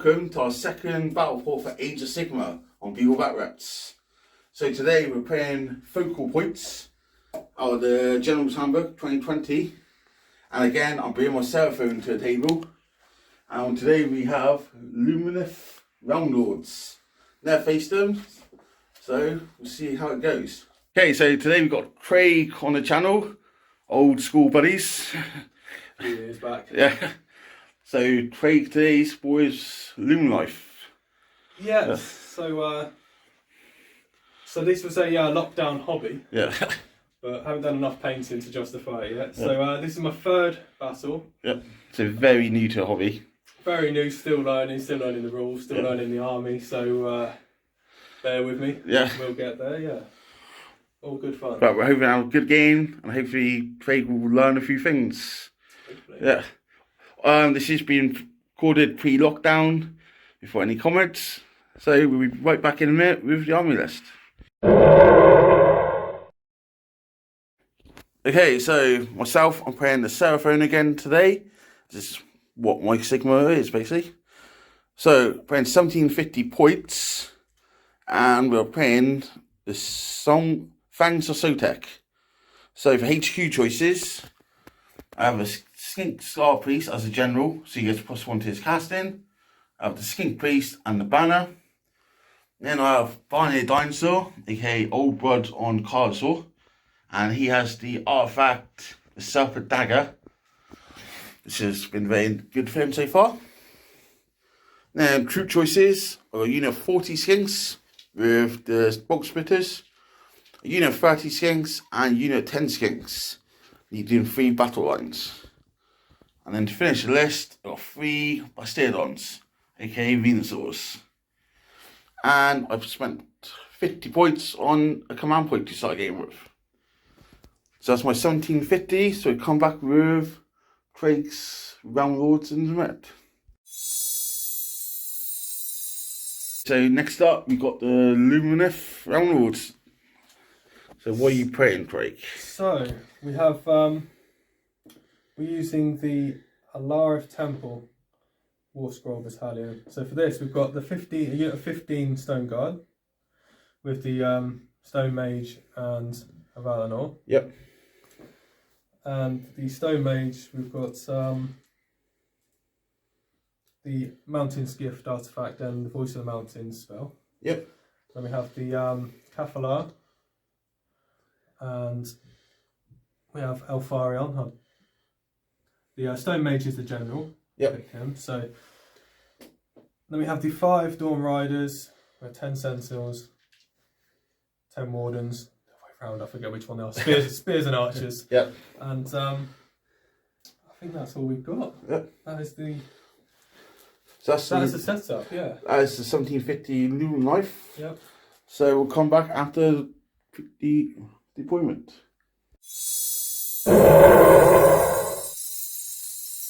welcome to our second battle report for Age of Sigmar on Beagle Bat Rats. So today we're playing focal points out of the General's Handbook 2020, and again I'm bringing my Seraphon to the table, and today we have Lumineth Realmlords. Never faced them, so we'll see how it goes. Okay, so today we've got Craig on the channel, old school buddies. A few years back. Yeah. So Craig today's boys Lumineth. Yeah. So this was a lockdown hobby. Yeah. But haven't done enough painting to justify it yet. So this is my third battle. Yep. So very new to the hobby. Very new, still learning the rules, still learning the army. So bear with me. Yeah. We'll get there. Yeah. All good fun. But we're hoping to have a good game, and hopefully Craig will learn a few things. Hopefully. Yeah. This has been recorded pre-lockdown, before any comments. So we'll be right back in a minute with the army list. Okay, so myself, I'm playing the Seraphon again today. This is what my Sigma is, basically. So, playing 1750 points, and we're playing the song Fangs of Sotek. So for HQ choices, I have a Skink Scar Priest as a general, so he gets +1 to his casting. I have the Skink Priest and the banner. Then I have Barney the Dinosaur, aka Old Blood on Cardosaur, and he has the artifact, the Serpent Dagger, which has been very good for him so far. Then troop choices, I got a unit of 40 Skinks with the box splitters, a unit of 30 Skinks, and a unit of 10 Skinks. You're doing 3 battle lines. And then to finish the list, I've got 3 Bastiodons, aka Venusaurs. And I've spent 50 points on a command point to start a game with. So that's my 1750, so we come back with Craig's Realmlords in a minute. So next up, we've got the Lumineth Realmlords. So what are you playing, Craig? So we have we're using the Alarith Temple War Scroll Battalion. So for this we've got the a unit of 15 Stone Guard with the Stone Mage and a Valinor. Yep. And the Stone Mage we've got the Mountain's Gift artifact and the Voice of the Mountains spell. Yep. Then we have the Kafalar, and we have Elfarion. The Stone Mage is the general. Yep. Pick him. So then we have the 5 Dawn Riders, we have 10 Sentinels, 10 Wardens. Round, I forget which one they are. Spears and Archers. Yep. And I think that's all we've got. Yep. That is the. So that is the setup. Yeah. That is the 1750 Lumineth. Yep. So we'll come back after the deployment.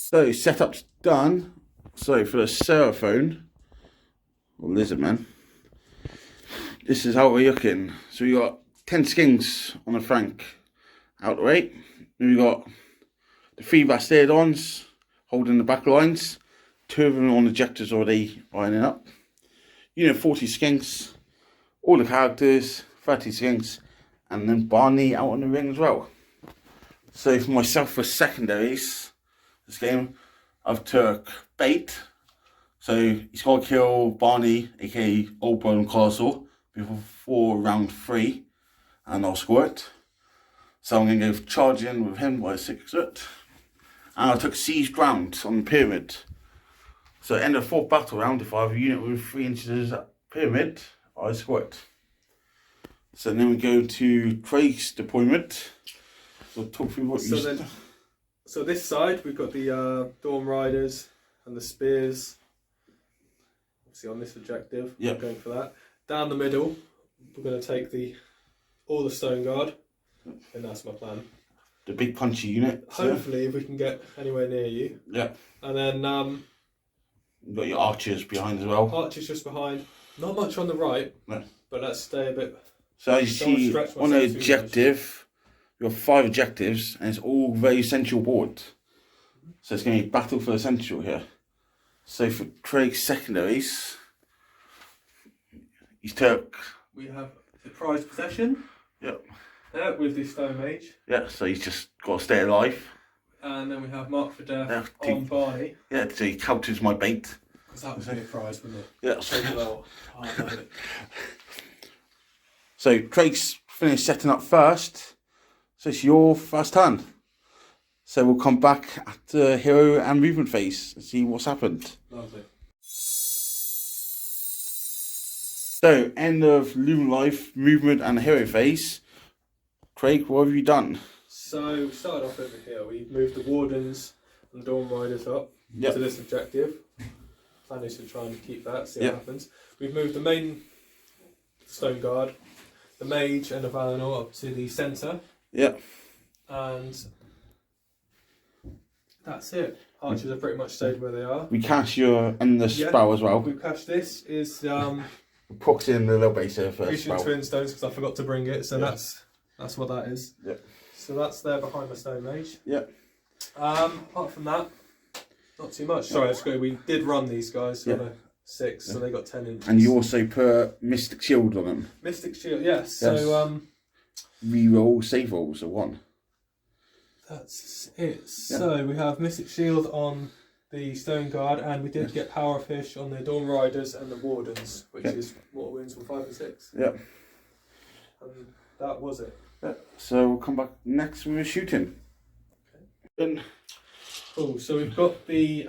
So setup's done. So for the Seraphon, or Lizardman, this is how we're looking. So we got 10 Skins on the flank out the way. Then we got the 3 Bastiodons holding the back lines. 2 of them on objectives already lining up. Unit 40 Skinks, all the characters, 30 Skinks, and then Barney out on the ring as well. So for myself for secondaries, this game, I've took Bait. So he's got to kill Barney, aka Old Blood on Cardosaur, before round 3, and I'll score it. So I'm going to go charging with him by a 6 foot. And I took Siege Ground on the pyramid. So at the end of the 4th battle round, if I have a unit with 3 inches of pyramid, I score it. So then we go to Craig's deployment. So talk through what you said. So this side we've got the Dawn Riders and the Spears. Obviously on this objective, yep. We're going for that. Down the middle, we're going to take all the Stone Guard, and that's my plan. The big punchy unit. Hopefully, if we can get anywhere near you. Yeah. And then you've got your archers behind as well. Archers just behind. Not much on the right. No. But let's stay a bit. So you see on the objective, you have 5 objectives, and it's all very central board. So it's going to be battle for the central here. So for Craig's secondaries, he's took. We have the prized possession. Yep. There with the Stone Mage. Yeah, so he's just got to stay alive. And then we have Mark for Death Yeah, on Barney. Yeah, so he counters my bait. Because that would be a prize, wouldn't it? Yeah. So well. Oh, I love it. So Craig's finished setting up first. So it's your first turn. So we'll come back at the hero and movement phase and see what's happened. Lovely. So end of Lumineth Life, movement and hero phase. Craig, what have you done? So we started off over here. We moved the Wardens and Dawn Riders up Yep. to this objective. Plan is to try and keep that, see Yep. what happens. We've moved the main Stone Guard, the Mage and the Valinor up to the centre. Yeah. And that's it. Archers are pretty much stayed where they are. We cast your endless spell as well. We've cashed this. Is Proxy in the little base here first. Fusion Twin Stones because I forgot to bring it. So Yeah. that's what that is. Yep. So that's there behind the Stone Mage. Yep. Apart from that, not too much. Sorry, we did run these guys Yeah. on a 6, so they got 10 inches. And you also put Mystic Shield on them. Mystic Shield, yes. Yes. So Reroll save rolls of 1. that's it. Yeah. So we have Mystic Shield on the Stone Guard, and we did get Power of Fish on the Dawn Riders and the Wardens, which Yeah. is mortal wounds from 5 and 6. Yep. And that was it. So we'll come back next with shooting. Okay. Cool. So we've got the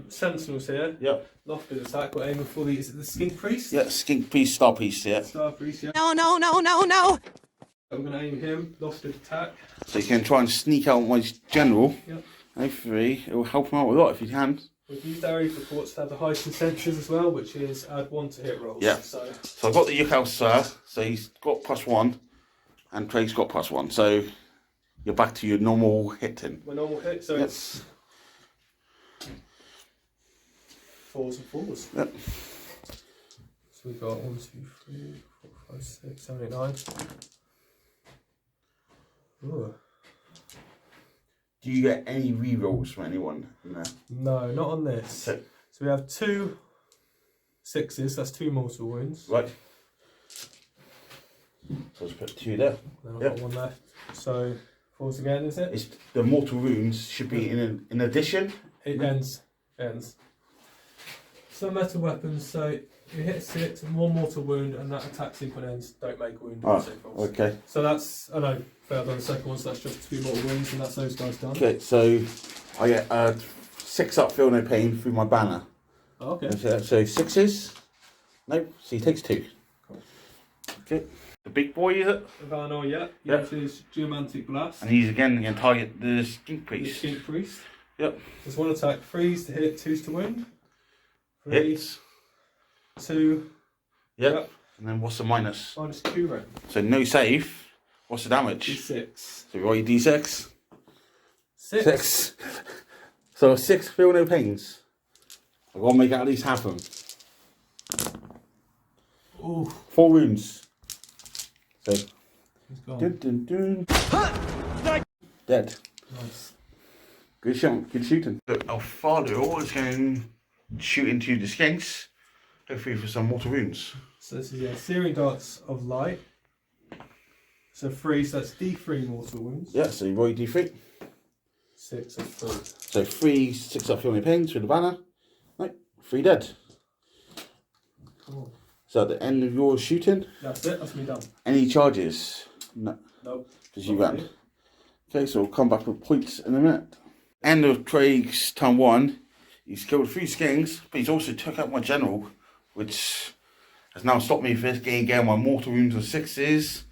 Sentinels here. Yep. Lofted attack. We're aiming for the, is it the Skink Priest? Yeah, Skink Piece, Star Piece, yeah. Star Priest, yeah. No, no, no, no, no. I'm going to aim him. Lofted attack. So you can try and sneak out my general. Yep. Hopefully it will help him out a lot if you can. We've used our reports to have the highest consensus as well, which is add 1 to hit rolls. Yeah. So So I've got the Yukal Sir, so he's got +1, and Craig's got +1. So you're back to your normal hitting. my normal hit, so Yep. it's 4s and 4s. Yep. So we've got 1, 2, 3, 4, 5, 6, 7, 8, 9. Ooh. Do you get any rerolls from anyone? No. No, not on this. So, So we have 2 6s, that's 2 mortal wounds. right. So let's put 2 there. Then I've Yep. got 1 left. So 4s again, is it? It's, the mortal wounds should be in addition. It ends. So metal weapons, so you hit 6 and 1 mortal wound and that attack sequence ends, don't make a wound. Oh, okay. So that's, I know, failed on the second one, so that's just 2 mortal wounds and that's those guys done. Okay, so I get 6 up, feel no pain through my banner. Oh, okay. So 6s. No, so he takes 2. Cool. Okay. The big boy, is it? Valinor, yeah. Yeah. Uses Geomantic Blast. And he's again going to target the Skink The Priest. Skink Priest. Yep. There's 1 attack, 3s to hit, 2s to wound. 3, Hits. 2, Yep. Yep. And then what's the minus? -2 rank. So no save. What's the damage? D6. So roll your D6. 6. 6. So 6 feel no pains. I've got to make it at least half them. Ooh, 4 wounds. So he's gone. dun, dun, dun. Dead. Nice. Good shot. Good shooting. So Alfaro is going to shoot into the skinks. Hopefully for some mortal wounds. So this is Searing Darts of Light. So 3, so that's D3 mortal wounds. Yeah, so you roll your D3. 6 of 3. So 3, 6 up feeling pains with the banner. Right, 3 dead. Cool. So at the end of your shooting, That's it, that's me done. any charges? No, Nope. because you ran. Okay, so we'll come back with points in a minute. End of Craig's turn 1. He's killed 3 skins, but he's also took out my general, which has now stopped me from getting again my mortal wounds of 6s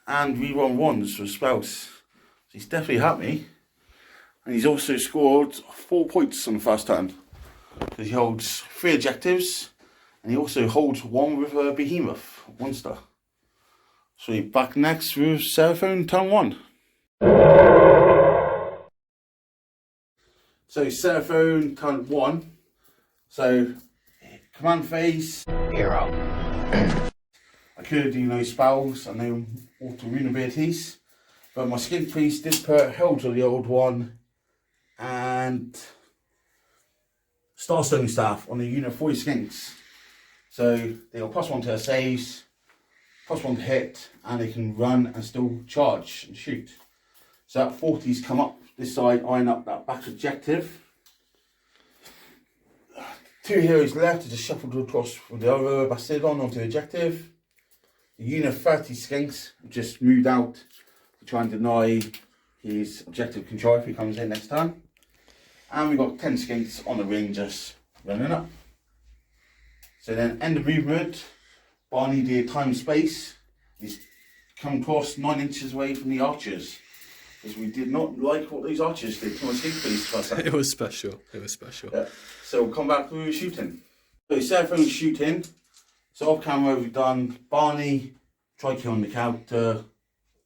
and rerun 1s for spells. So he's definitely helped me. And he's also scored 4 points on the first turn. Because he holds 3 objectives, and he also holds 1 with a behemoth, 1 star. So he's back next with Seraphon turn 1. So Seraphon turn 1. So command phase. Hero. I could do no spells and no auto rune abilities, but my skin priest did put held to the old one and Starstone staff on the unit 40 skinks. So they got +1 to their saves, +1 to hit, and they can run and still charge and shoot. So that 40's come up this side, eyeing up that back objective. 2 heroes left to just shuffled across from the other Bastardon onto the objective. The unit 30 skinks just moved out to try and deny his objective control if he comes in next time. And we've got 10 skinks on the ring just running up. So then end of movement, Barney did time and space. He's come across 9 inches away from the archers. Because we did not like what these archers did to my sneak piece for a second. It was special. It was special. Yeah. So we'll come back to shooting. So Seraphon shooting. So off camera we've done Barney, tried killing the character.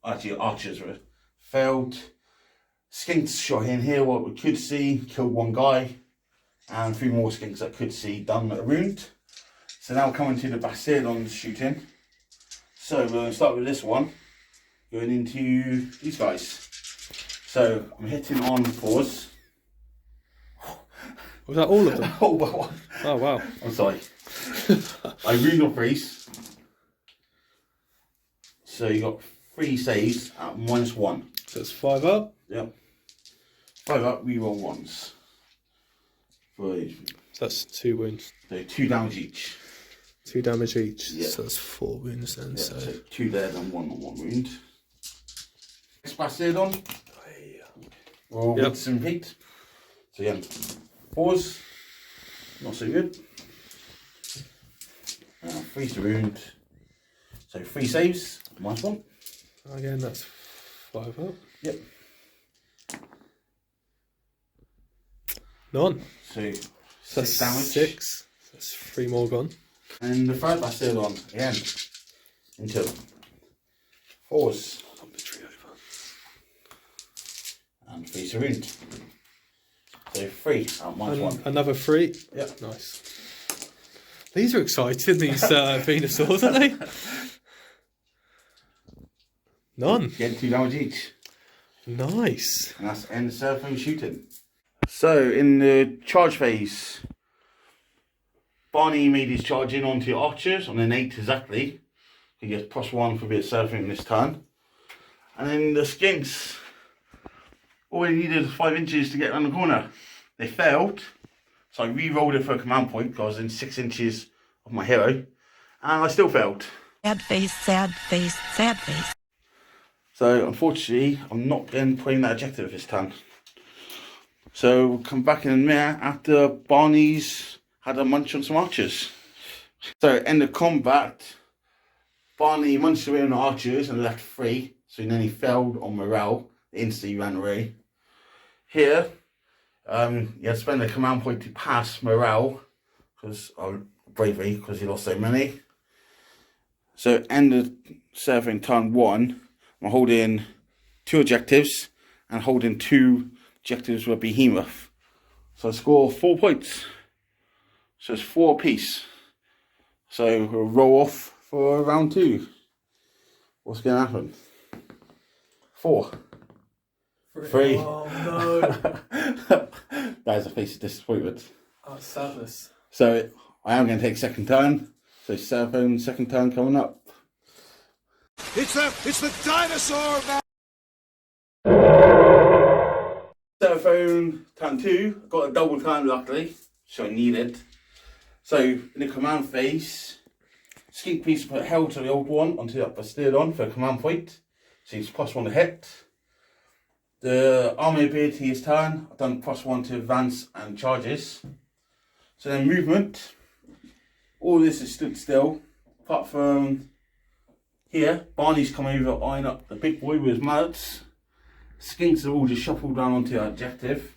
Actually archers were failed. Skinks shot in here, what we could see, killed 1 guy. And 3 more skinks that could see done a wound. So now coming to the Bastardon shooting. So we're going to start with this one. Going into these guys. So I'm hitting on pause. Was that all of them? Oh, but one. Oh, wow. I'm sorry. I read your freeze. So you got 3 saves at -1. So it's 5 up. Yep. 5 up, reroll 1s. So that's 2 wounds. So 2 damage each. 2 damage each. Yeah. So that's 4 wounds then. Yeah, So so 2 dead and 1 on 1 wound. Next Bastardon. We'll Yep. rinse and repeat. So again, pause. Not so good. Freeze the wound. So 3 saves, -1. again, that's 5 up. Yep. None. So So 6 that's damage. 6. That's 3 more gone. And the third Bastardon again. Into pause. And freeze the wound. So 3 at -1. Another 3. Yep. Nice. These are exciting, these Venusaurs, aren't they? None. Get 2 damage each. Nice. And that's end Seraphon shooting. So in the charge phase, Barney made his charge in onto the archers on an 8 exactly. He gets +1 for a bit of Seraphon this turn. And then the skinks, all they needed was 5 inches to get around the corner. They failed, so I re-rolled it for a command point because I was in 6 inches of my hero, and I still failed. Sad face, sad face, sad face. So unfortunately, I'm not going to put in that objective this turn. So we'll come back in a minute after Barney's had a munch on some archers. So end of combat, Barney munched away on the archers and left 3, so he nearly failed on morale. Instantly ran away. Here, he had to spend a command point to pass morale because bravery, because he lost so many. So end of Seraphon turn 1. I'm holding 2 objectives and holding 2 objectives with Behemoth. So I score 4 points. So it's 4 apiece. So we'll roll off for round 2. What's going to happen? 4. 3. Oh no. That is a face of disappointment. Oh, sadness. So I am going to take second turn. So Seraphon second turn coming up. It's the dinosaur, man! Seraphon turn 2. I got a double turn luckily, so I needed. So in the command phase, Skink Piece put held to the old one onto that Bastardon for a command point. So he's +1 to hit. The army ability is turn. I've done +1 to advance and charges. So then movement. All this is stood still, apart from here. Barney's come over, eyeing up the big boy with his mallets. Skinks are all just shuffled down onto our objective.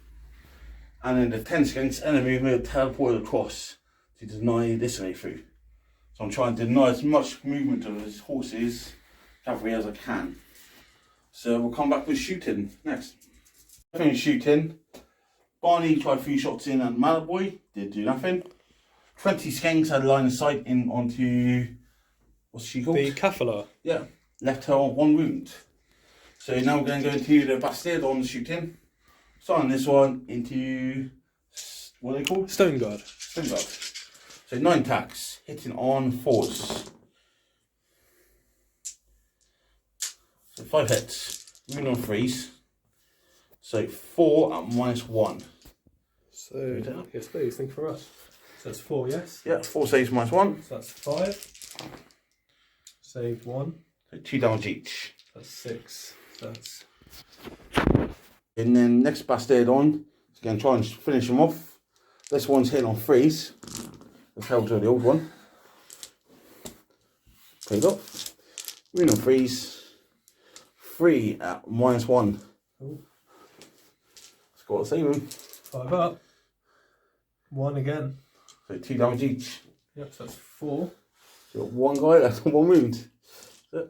And then the 10 skinks and the movement teleported across to deny this way through. So I'm trying to deny as much movement of his horses, cavalry as I can. So we'll come back with shooting next. Finish shooting. Barney tried 3 shots in at Mallet Boy, did do nothing. 20 skinks had line of sight in onto, what's she called? The Kafala. Yeah, left her on 1 wound. So now we're going to go into the Bastardon shooting. Starting this one into What are they called? Stone Guard. Stone Guard. So 9 attacks, hitting on 4s. So 5 hits, wound on 3s. So 4 at -1. So, yes please, think for us. So that's 4, yes? Yeah, 4 saves -1. So that's 5. Save 1. So 2 damage each. That's 6. So that's... And then next bastard on, is going to try and finish him off. This one's hitting on 3s. Let's held to the old one. Played up. Wound on 3s. 3 at -1. Oh. It's got to save him. 5 up. 1 again. So 2 damage each. Yep, so that's 4. So got 1 guy left on 1 wound. There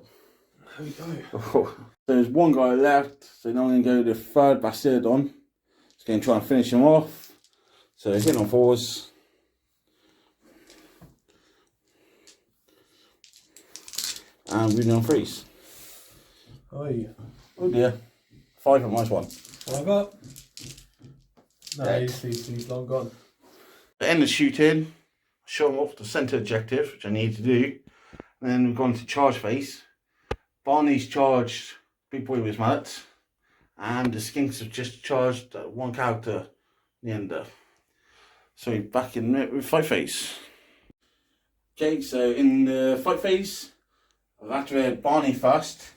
we go. So there's 1 guy left. So now I'm going to go to the 3rd bastard on. Just going to try and finish him off. So hitting on 4s. And wounding on 3s. Oi. Oh dear. 5 at -1. 5 up. No, Dead. he's long gone. The end of shooting. Show him off the centre objective, which I need to do. And then we've gone to charge phase. Barney's charged Big Boy with his mallet. And the skinks have just charged 1 character in the end there. So we're back in it with fight phase. Okay, so in the fight phase, I've activated Barney first.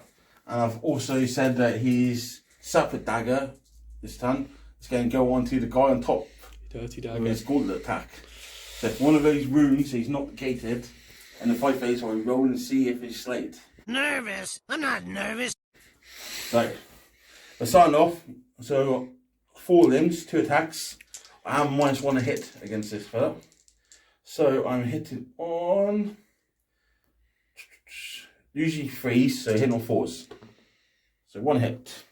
And I've also said that his separate dagger this time is going to go on to the guy on top Dirty with dagger. his gauntlet attack. So if one of those wounds he's not gated, in the fight phase I'll roll and see if he's slayed. Nervous? I'm not nervous. So, we're starting off. So 4 limbs, 2 attacks. I am -1 a hit against this fella. So I'm hitting on usually 3s, so hitting on 4s. So 1 hit.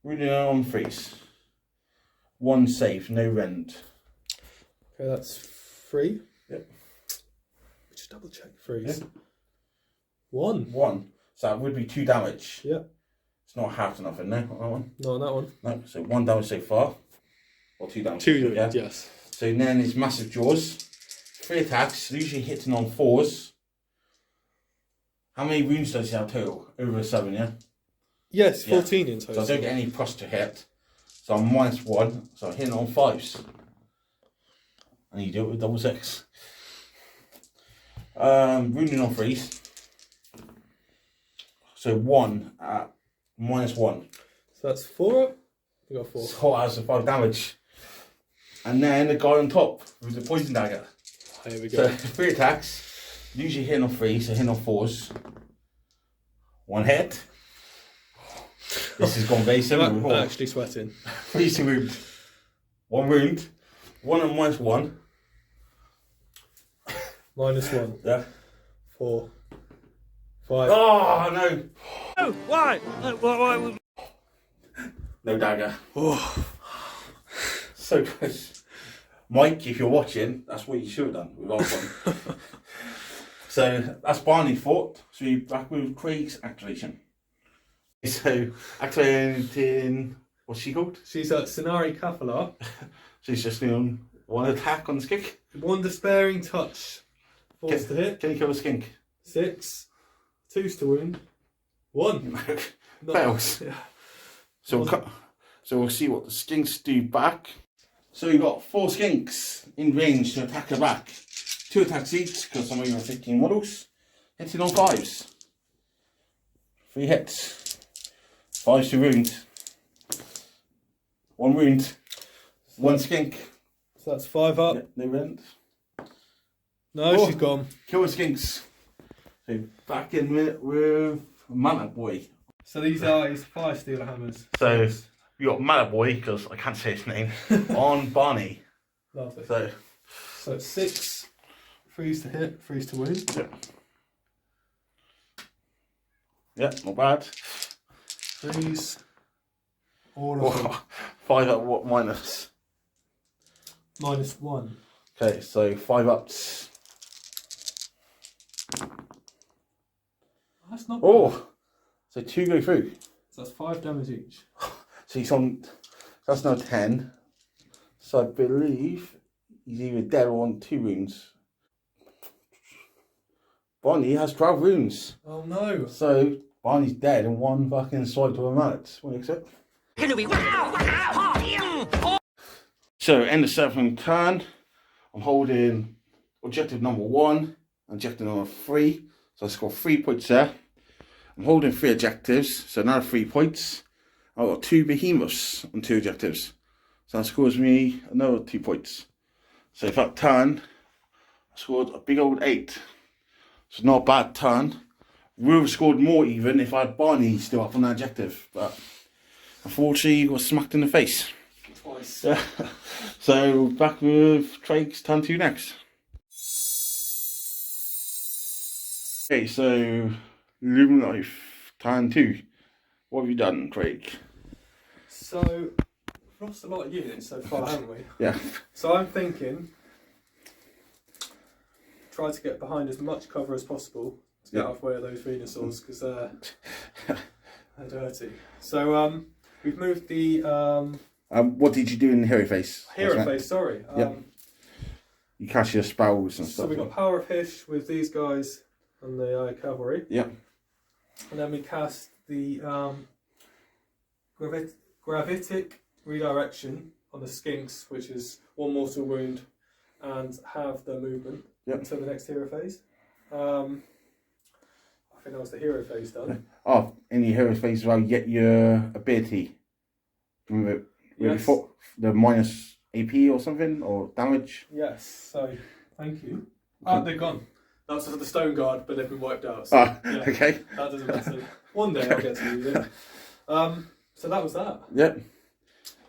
Wounding on 3s. 1 save, no rend. Okay, that's 3. Yep. Just double check 3s. Yeah. 1. 1. So that would be 2 damage. Yep. It's not half to nothing, no, on that one. No, on that one. No, so 1 damage so far. Or 2 damage. 2 yeah. yes. So then his massive jaws. 3 attacks, usually hitting on 4s. How many wounds does he have total? Over 7, yeah? Yes, Yeah. 14 in total. So I don't get any plus to hit. So I'm -1, so I'm hitting on 5s. And you do it with double 6. Wounding on 3s. So 1 at -1. So that's 4 up. We got 4. So that's a 5 damage. And then the guy on top with the poison dagger. Here we go. So 3 attacks. Usually hitting on 3, so hitting on 4s. 1 hit. This has gone very similar I'm before. actually sweating. 3 to wound. 1 wound. 1 and -1. -1. Yeah. 4. 5. Oh no! Oh, why? Why? No dagger. Oh. So close. Mike, if you're watching, that's what you should have done with last one. So that's Barney's fault. So we're back with Craig's activation. So activating, what's she called? She's at Scenari Kafala. She's just doing 1 attack on the skink. 1 despairing touch. 4's to hit. Can you kill a skink? 6. 2's to wound. 1. No. Fails. Yeah. So we'll see what the skinks do back. So you've got 4 skinks in range to attack her back. 2 attacks each, because some of you are 15 models. Hitting on 5s. 3 hits. 5s to wound. 1 wound. 1 skink. So that's 5 up. Yeah, no rent. No, Oh. she's gone. Kill the skinks. So back in with Mana Boy. So these are his fire stealer hammers. So you got Mana Boy, because I can't say his name, on Barney. Lovely. So it's 6. 3's to hit, 3's to wound. yeah, not bad. 3's. All of them. Oh, 5 at what minus? -1. Okay, so 5 ups. That's not bad. Oh, so 2 go through. So that's 5 damage each. So he's on. That's now 10. So I believe he's either dead or on 2 wounds. Bonnie has 12 wounds. Oh no. So Barney's dead and 1 fucking swipe to a mallet. What do you expect? So end of 7th turn. I'm holding objective number 1, objective number 3. So I scored 3 points there. I'm holding 3 objectives, so now 3 points. I've got 2 behemoths on 2 objectives. So that scores me another 2 points. So if that turn, I scored a big old 8. So not a bad turn. We would have scored more even if I had Barney still up on that objective. But unfortunately, he was smacked in the face. Twice. Yeah. So back with Craig's turn 2 next. Okay, so Lumineth turn 2. What have you done, Craig? So, we've lost a lot of units so far, haven't we? Yeah. So I'm thinking, try to get behind as much cover as possible to get out of the way of those dinosaurs because they're dirty. So we've moved the what did you do in Hero Face? Hero Face. Sorry. You cast your spells and So stuff. we got Power of Hish with these guys and the cavalry. Yeah. And then we cast the gravitic redirection on the skinks, which is 1 mortal wound and have the movement until the next hero phase. I think that was the hero phase done. Oh, in your Hero Face as well, you get your ability. Remember, Yes. the minus AP or something, or damage. Yes, so thank you. Ah, they're gone. That's the stone guard, but they've been wiped out. So, yeah, okay. that doesn't matter. One day I'll get to use it. So that was that. Yep.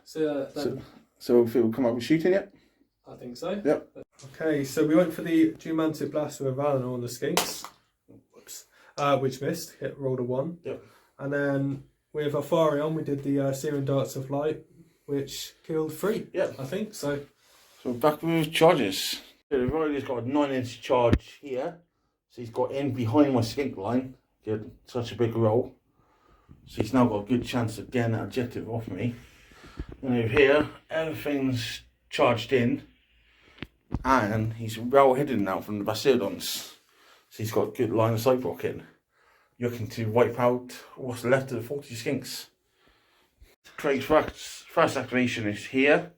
So then, So if it will come up with shooting yet? I think so. Yep. Okay, so we went for the Geomantic Blaster with Valinor on the skinks. Whoops. Which missed. Rolled a 1. Yep. And then with Apharion, we did the Searing Darts of Light, which killed 3. Yep. I think so. So back with charges. So the rider's got a 9-inch charge here. So he's got in behind my skink line. Get such a big roll. So he's now got a good chance of getting that objective off me. And over here, everything's charged in. And he's well hidden now from the Basiodons. So he's got a good line of sight blocking. Looking to wipe out what's left of the 40 skinks. Craig's first activation is here.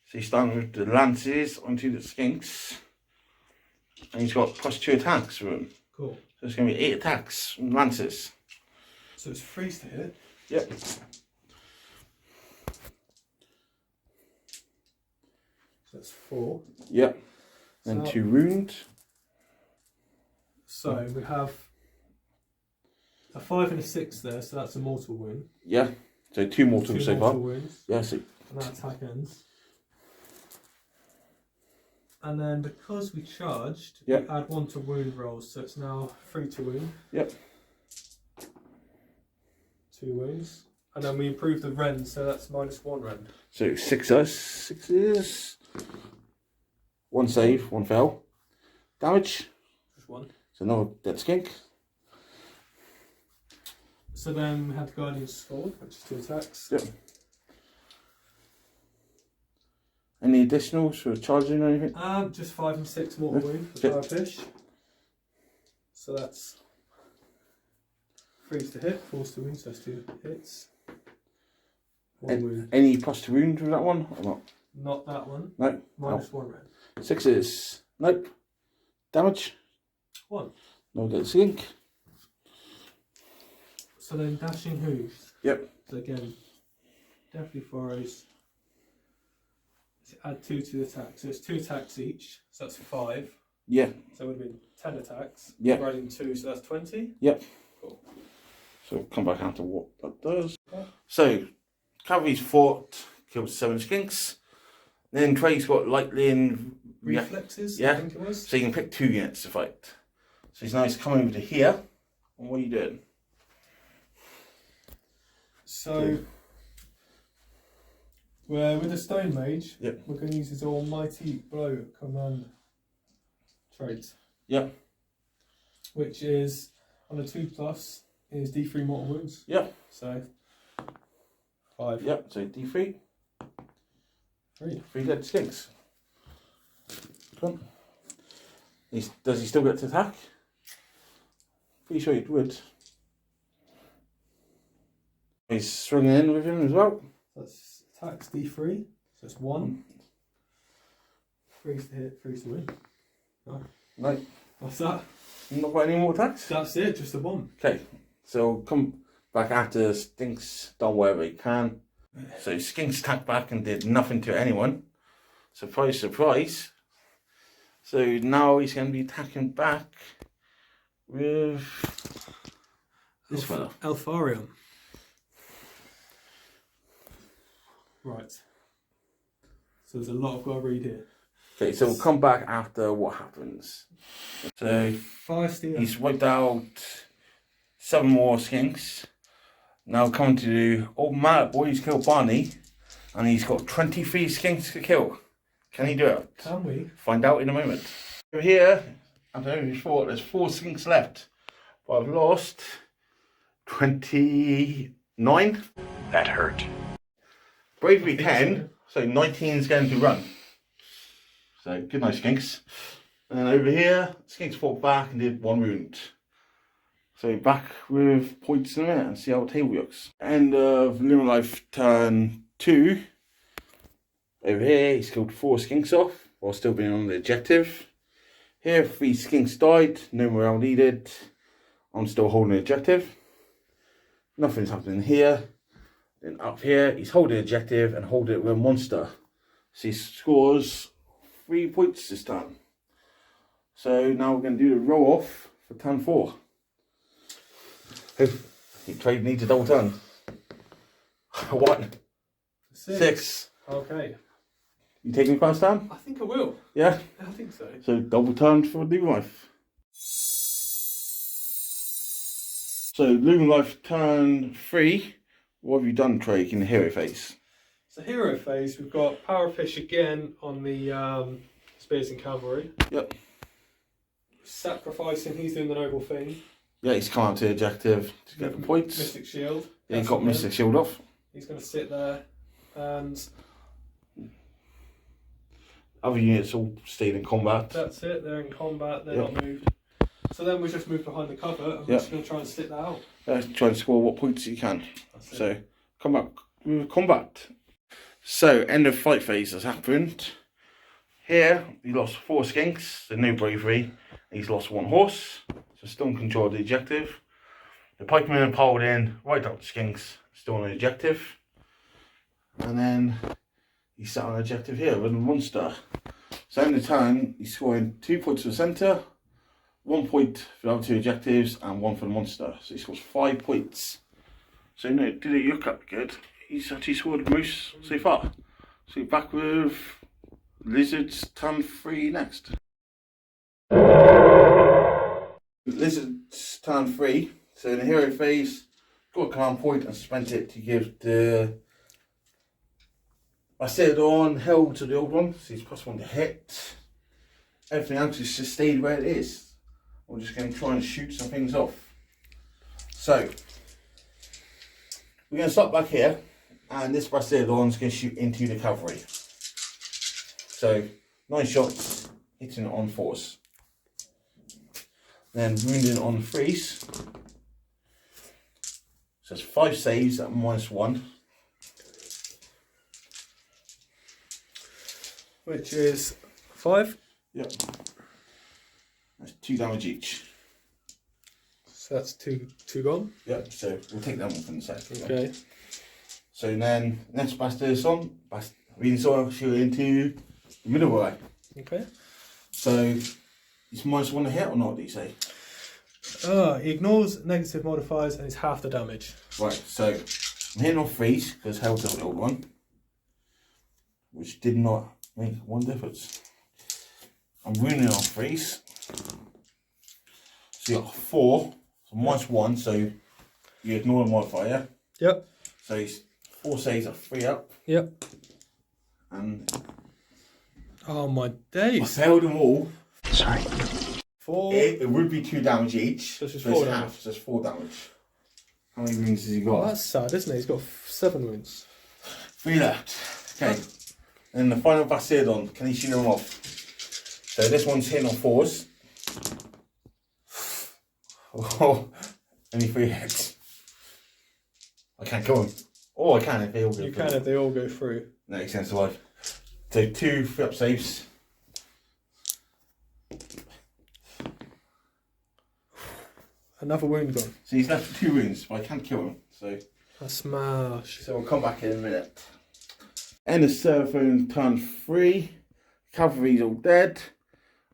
So he's starting with the lances onto the skinks. And he's got +2 attacks for him. Cool. So it's going to be 8 attacks from lances. So it's freeze to hit. Yep. So that's 4. Yep. Then So- 2 wound. So we have a 5 and a 6 there, so that's a mortal wound. Yeah. So 2 mortal 2 so mortal far. wounds, Yeah, so and that attack ends. And then because we charged, we add 1 to wound rolls, so it's now 3 to wound. Yep. 2 wounds. And then we improve the rend, so that's -1 rend. So 6s. 1 save, 1 fail. Damage. Just 1. So another dead skink. So then we had Guardian's Sword, which is 2 attacks. Yep. Any additionals for charging or anything? Just 5 and 6 mortal wound for Power Fish. So that's 3 to hit, 4 to wound, so that's 2 hits. 1 wound. Any +2 wound with that one or not? Not that one. No. -1 rend. 6s. Nope. Damage. 1. No dead skink. So then Dashing Hooves. Yep. So again, definitely furrows. So add 2 to the attack. So it's 2 attacks each. So that's 5. Yeah. So it would have been 10 attacks. Yep. We're adding 2, so that's 20. Yep. Cool. So we'll come back after what that does. Okay. So cavalry's fought, killed 7 skinks. Then Craig's got lightning Reflexes, Yeah. I think it was. So you can pick 2 units to fight. So he's nice coming over to here. And what are you doing? So, with the Stone Mage, Yep. we're going to use his Almighty Blow command trait. Yep. Which is, on a 2+, is D3 mortal wounds. Yep. So, 5. Yep. So D3. 3 dead skinks. Come on. Does he still get to attack? Pretty sure he would. He's swinging in with him as well. That's attacks D3. So it's 1. 3's to hit, 3's to win. No. What's that? Not got any more attacks? That's it, just a 1. Okay, so come back after Skinks done whatever he can. So Skinks attacked back and did nothing to anyone. Surprise, surprise. So now he's going to be attacking back with this fella. Alfarium. Right. So there's a lot I've got to read here. Okay, so we'll come back after what happens. So Fire Stealer. he's wiped out 7 more Skinks. Now coming to do old Mallet Boy, he's killed Barney. And he's got 23 Skinks to kill. Can he do it? Can we? Find out in a moment. Over here, I don't know before, there's 4 Skinks left. But I've lost 29. That hurt. Bravery 10, so 19 is going to run. So good night, Skinks. And then over here, Skinks fought back and did 1 wound. So back with points in a minute and see how the table looks. End of Lumineth Life turn 2. Over here, he's killed 4 Skinks off while still being on the objective. Here, 3 Skinks died, no morale needed. I'm still holding the objective. Nothing's happening here. Then up here, he's holding the objective and holding it with a monster. So he scores 3 points this time. So now we're going to do the roll off for turn 4. He trade needs a double turn. 1. 6. Okay. You taking first turn? I think I will. Yeah? I think so. So double turn for Lumineth Life. So Lumineth Life turn 3. What have you done, Craig, in the hero phase? So hero phase, we've got Power Fish again on the Spears and Cavalry. Yep. Sacrificing, he's doing the noble thing. Yeah, he's come out to the objective to get the points. Mystic Shield. Yeah, he got Mystic Shield off. He's going to sit there and... Other units all stayed in combat. That's it, they're in combat, they're not moved. So then we just move behind the cover and we're just going to try and sit that out. Try and score what points you can. That's So, come back with combat. So, end of fight phase has happened. Here, he lost 4 Skinks, so no bravery. He's lost 1 horse, so still in control of the objective. The pikemen are piled in, right up the Skinks, still on the objective. And then he sat on the objective here with a monster. So in the turn, he's scoring 2 points for the centre, 1 point for the other 2 objectives, and 1 for the monster. So he scores 5 points. So no, did it look up good? He's actually scored most so far. So you're back with Lizards turn 3 next. Lizards turn 3. So in the hero phase, got a command point and spent it to give the Basildon held to the old one, so he's +1 to hit. Everything else is just stayed where it is. We're just going to try and shoot some things off. So, we're going to start back here, and this Basildon's going to shoot into the cavalry. So, 9 shots, hitting on 4s. Then wounding on 3s. So it's 5 saves at -1. Which is 5. Yep. That's 2 damage each. So that's two gone. Yep, so we'll take that one from the second. Okay. So then, next Basildon, Venusaur shoot into the middle way. Okay. So, it's -1 to hit or not, do you say? He ignores negative modifiers and it's half the damage. Right, so I'm hitting on 3s because held to the old one, which did not make 1 difference. I'm wounding on 3s. So you got 4, so -1, so you ignore the modifier. Yep. So he's 4 saves at 3 up. Yep. And Oh my I days. failed them all. Sorry. 4. It would be 2 damage each. So it's just so 4 half, damage. so it's 4 damage. How many wounds has he Oh, got? that's sad, isn't it? He's got 7 wounds. 3 left. Okay. And the final Bastardon, can you shoot them off? So this one's hitting on 4s. Oh, only 3 hits. I can't kill them. Oh, I can if they all go through. You can if they all go through. That makes sense of life. So 2 free up saves. Another wound gone. So he's left with 2 wounds, but I can't kill him. So A smash. we'll come back in a minute. End of Seraphon turn 3. Cavalry's all dead.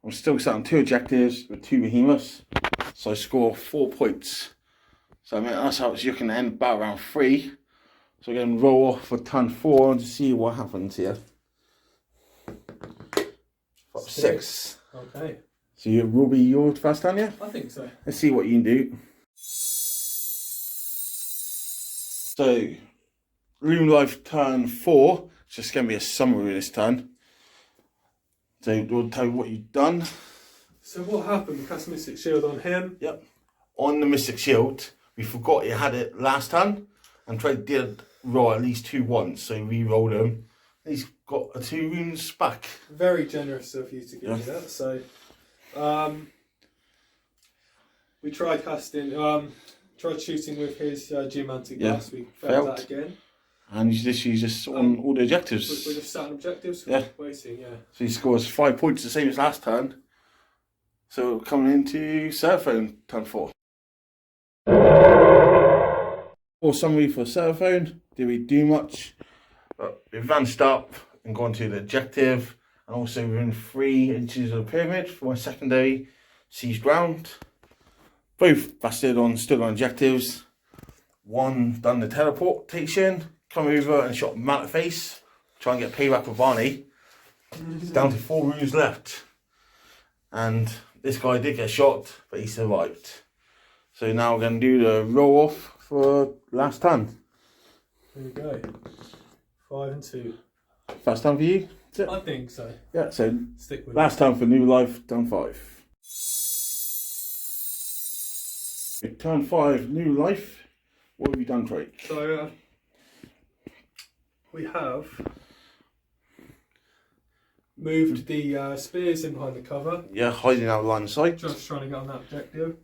I'm still sat on 2 objectives with 2 behemoths. So I score 4 points. So I mean that's how it's looking to end about round 3. So we're going to roll off for turn 4 and to see what happens here. 6. Okay. So it will be your first turn, yeah? I think so. Let's see what you can do. So, Loom Life turn 4. It's just going to be a summary this turn. So we'll tell you what you've done. So what happened? We cast Mystic Shield on him. Yep. On the Mystic Shield, we forgot you had it last turn. And Trey did roll at least 2 once, so we rolled them. He's got 2 wounds back. Very generous of you to give me that. So, we tried casting, tried shooting with his geomantic glass. We failed that again. And he's just on all the objectives. We're just sat on objectives. Yeah. Waiting. Yeah. So he scores 5 points, the same as last turn. So coming into Seraphon turn 4. Or summary for Seraphon. Did we do much? But we advanced up and gone to the objective, and also within 3 inches of the pyramid for my secondary siege ground. Both Bastardons stood on objectives. One done the teleportation, come over and shot Matt at the face, try and get payback for Barney. It's down to 4 wounds left. And this guy did get shot, but he survived. So now we're going to do the roll off for last turn. There we go. 5 and 2. First time for you? I think so. Yeah, so Stick with last time for New Life, turn 5. Turn 5, New Life. What have you done, Drake? So we have moved the spears in behind the cover. Yeah, hiding out of line of sight. Just trying to get on that objective.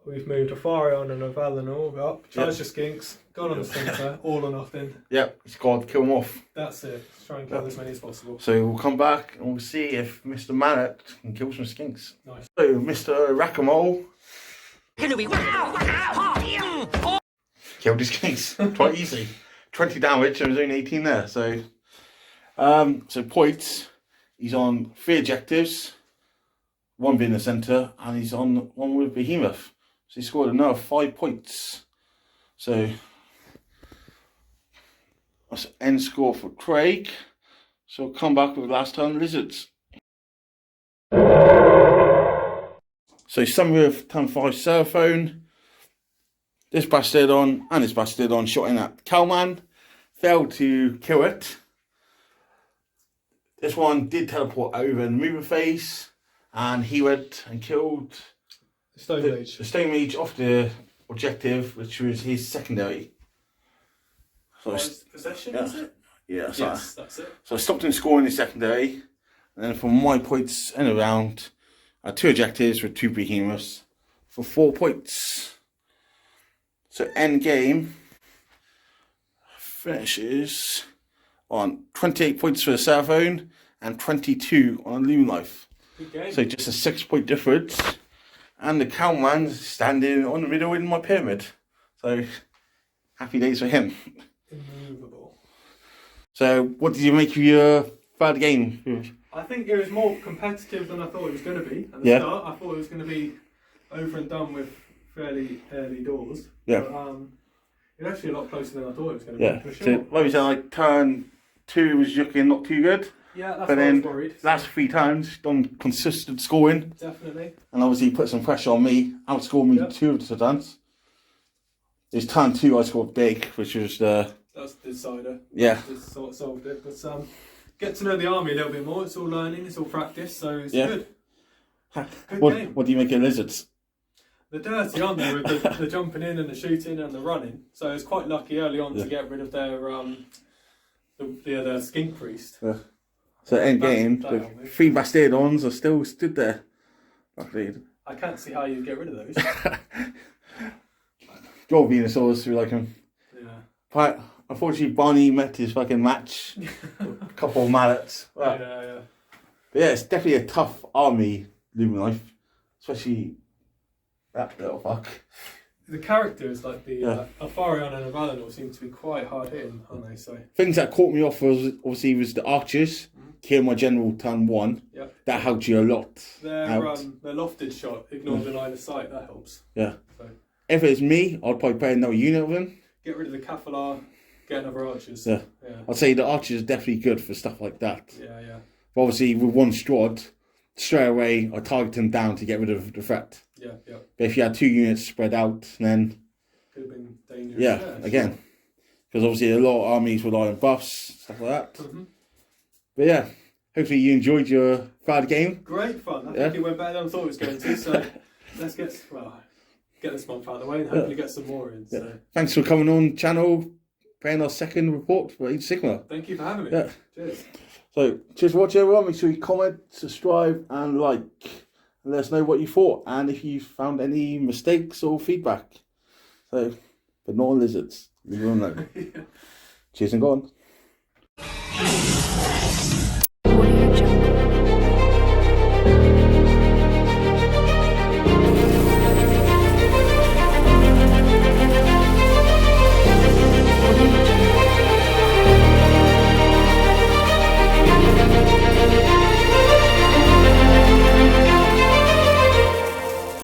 We've moved a Farion and a Valinor up. Charge your skinks. Gone on the centre. All or nothing. Yeah, it's got to kill them off. That's it. Let's try and kill as many as possible. So we'll come back and we'll see if Mr. Mallet can kill some skinks. Nice. So Mr. Rack-a-Mole killed his skinks. Quite easy. 20 damage, and there's only 18 there. So, so points. He's on 3 objectives, 1 being the centre, and he's on 1 with Behemoth. So he scored another 5 points. So that's end score for Craig. So we'll come back with last turn Lizards. So summary of turn 5 Seraphon. This Bastardon and this Bastardon shot in at Cowman. Failed to kill it. This one did teleport over and move a face. And he went and killed The Stone Mage. the Stone Mage off the objective, which was his secondary. So Possession, yeah. is it? Yeah, Yes, that's it. So I stopped him scoring his secondary. And then from my points in a round, I had 2 objectives with 2 behemoths for 4 points. So end game finishes on 28 points for the Seraphon and 22 on Loom Life. Good game. So just a 6-point difference. And the Cowman's standing on the middle in my pyramid. So happy days for him. Immovable. So what did you make of your third game? I think it was more competitive than I thought it was going to be. At the start, I thought it was going to be over and done with fairly early doors. Yeah. But, it was actually a lot closer than I thought it was going to Yeah. be, for So sure. like we said, like turn 2 was looking not too good. Yeah, that's But what I then was worried. last 3 times done consistent scoring. Definitely. And obviously put some pressure on me. Outscored me 2 of the turns. It's turn 2 I scored big, which was the That's the decider. yeah. Just sort of solved it. But get to know the army a little bit more. It's all learning, it's all practice, so it's good. Good game. What do you make of Lizards? They're dirty, aren't they, with the jumping in and the shooting and the running. So it's quite lucky early on to get rid of their the skink priest. Yeah. So end game, That the helped me. 3 Bastardons are still stood there. Luckily. I can't see how you get rid of those. Draw Venusaurs, we like him. Yeah. But unfortunately, Barney met his fucking match. A couple of mallets. But Yeah. yeah, it's definitely a tough army, Lumineth. Especially that little fuck. The characters like the Yeah. Alfarion and Valinor seem to be quite hard hitting, aren't they? So Things that caught me off was obviously the archers. Kill my general turn 1. Yep. That helped you a lot. their out. their lofted shot ignores the line of sight. That helps. Yeah. So If it's me, I'd probably play another unit of them. get rid of the Cathalar, get another archers. Yeah. I'd say the archers are definitely good for stuff like that. Yeah. But obviously, with one Strahd, straight away, I target them down to get rid of the threat. Yeah. But if you had 2 units spread out, then Could have been dangerous. yeah, again. Because obviously a lot of armies rely on buffs, stuff like that. Mm-hmm. But yeah, hopefully you enjoyed your Friday game. Great fun. I Yeah. think it went better than I thought it was going to. So let's get this month out of the way and hopefully get some more in. So Thanks for coming on channel, playing our second report for Age of Sigma. thank you for having me. Yeah. Cheers. So, cheers for watching everyone. Make sure you comment, subscribe and like. And let us know what you thought and if you found any mistakes or feedback. So, but not on lizards. Leave them alone. Yeah. Cheers and go on.